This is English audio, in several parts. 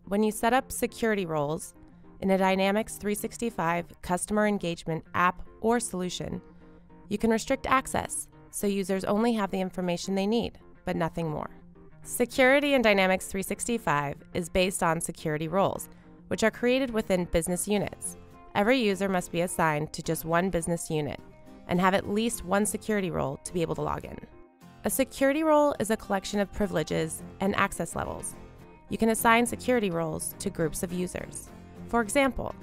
when you set up security roles in a Dynamics 365 customer engagement app or solution, you can restrict access so users only have the information they need, but nothing more. Security in Dynamics 365 is based on security roles, which are created within business units. Every user must be assigned to just one business unit and have at least one security role to be able to log in. A security role is a collection of privileges and access levels. You can assign security roles to groups of users. For example,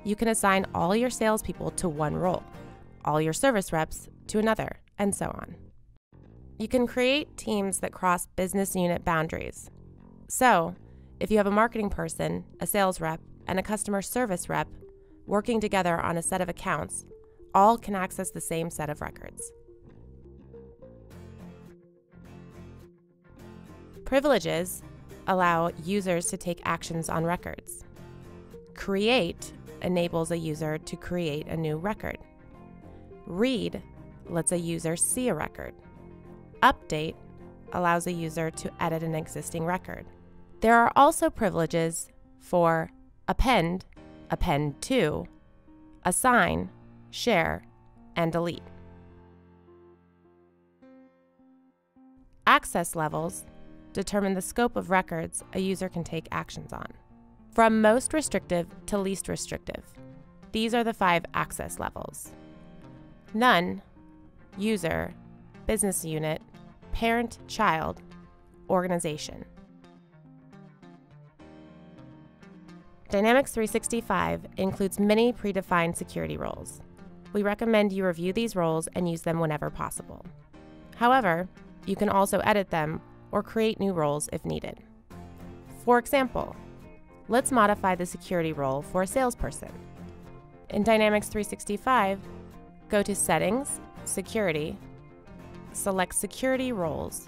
you can assign all your salespeople to one role, all your service reps to another, and so on. You can create teams that cross business unit boundaries. So, if you have a marketing person, a sales rep, and a customer service rep working together on a set of accounts, all can access the same set of records. Privileges allow users to take actions on records. Create enables a user to create a new record. Read lets a user see a record. Update allows a user to edit an existing record. There are also privileges for append, append to, assign, share, and delete. Access levels determine the scope of records a user can take actions on. From most restrictive to least restrictive, these are the 5 access levels: none, user, business unit, parent, child, organization. Dynamics 365 includes many predefined security roles. We recommend you review these roles and use them whenever possible. However, you can also edit them or create new roles if needed. For example, let's modify the security role for a salesperson. In Dynamics 365, go to Settings, Security, select Security Roles,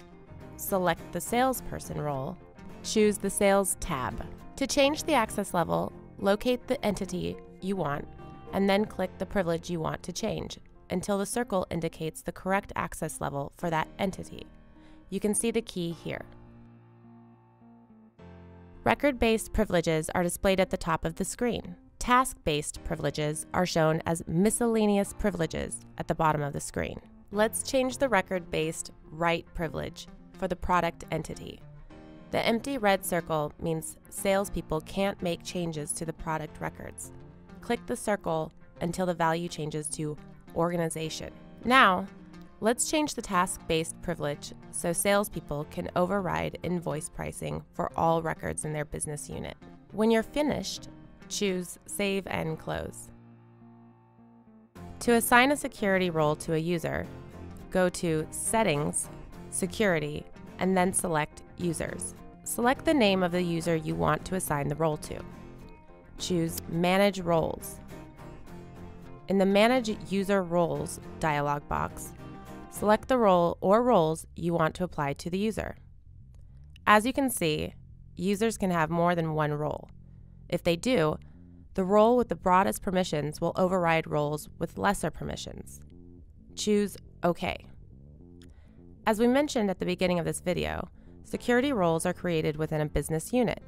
select the Salesperson role, choose the Sales tab. To change the access level, locate the entity you want, and then click the privilege you want to change until the circle indicates the correct access level for that entity. You can see the key here. Record-based privileges are displayed at the top of the screen. Task-based privileges are shown as miscellaneous privileges at the bottom of the screen. Let's change the record-based right privilege for the product entity. The empty red circle means salespeople can't make changes to the product records. Click the circle until the value changes to organization. Now, let's change the task-based privilege so salespeople can override invoice pricing for all records in their business unit. When you're finished, choose Save and Close. To assign a security role to a user, go to Settings, Security, and then select Users. Select the name of the user you want to assign the role to. Choose Manage Roles. In the Manage User Roles dialog box, select the role or roles you want to apply to the user. As you can see, users can have more than one role. If they do, the role with the broadest permissions will override roles with lesser permissions. Choose OK. As we mentioned at the beginning of this video, security roles are created within a business unit,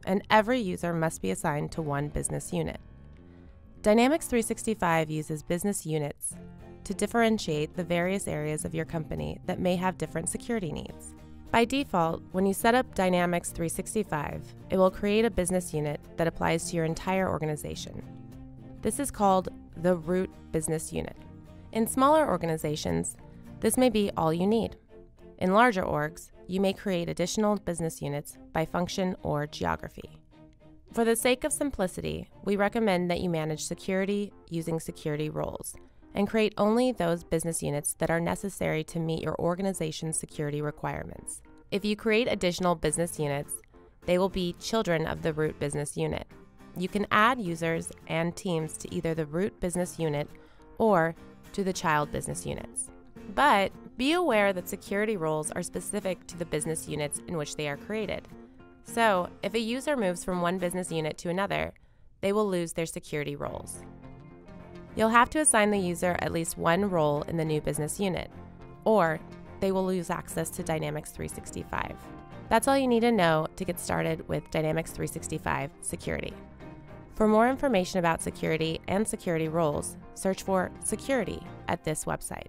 and every user must be assigned to one business unit. Dynamics 365 uses business units to differentiate the various areas of your company that may have different security needs. By default, when you set up Dynamics 365, it will create a business unit that applies to your entire organization. This is called the root business unit. In smaller organizations, this may be all you need. In larger orgs, you may create additional business units by function or geography. For the sake of simplicity, we recommend that you manage security using security roles and create only those business units that are necessary to meet your organization's security requirements. If you create additional business units, they will be children of the root business unit. You can add users and teams to either the root business unit or to the child business units. But be aware that security roles are specific to the business units in which they are created. So, if a user moves from one business unit to another, they will lose their security roles. You'll have to assign the user at least one role in the new business unit, or they will lose access to Dynamics 365. That's all you need to know to get started with Dynamics 365 Security. For more information about security and security roles, search for security at this website.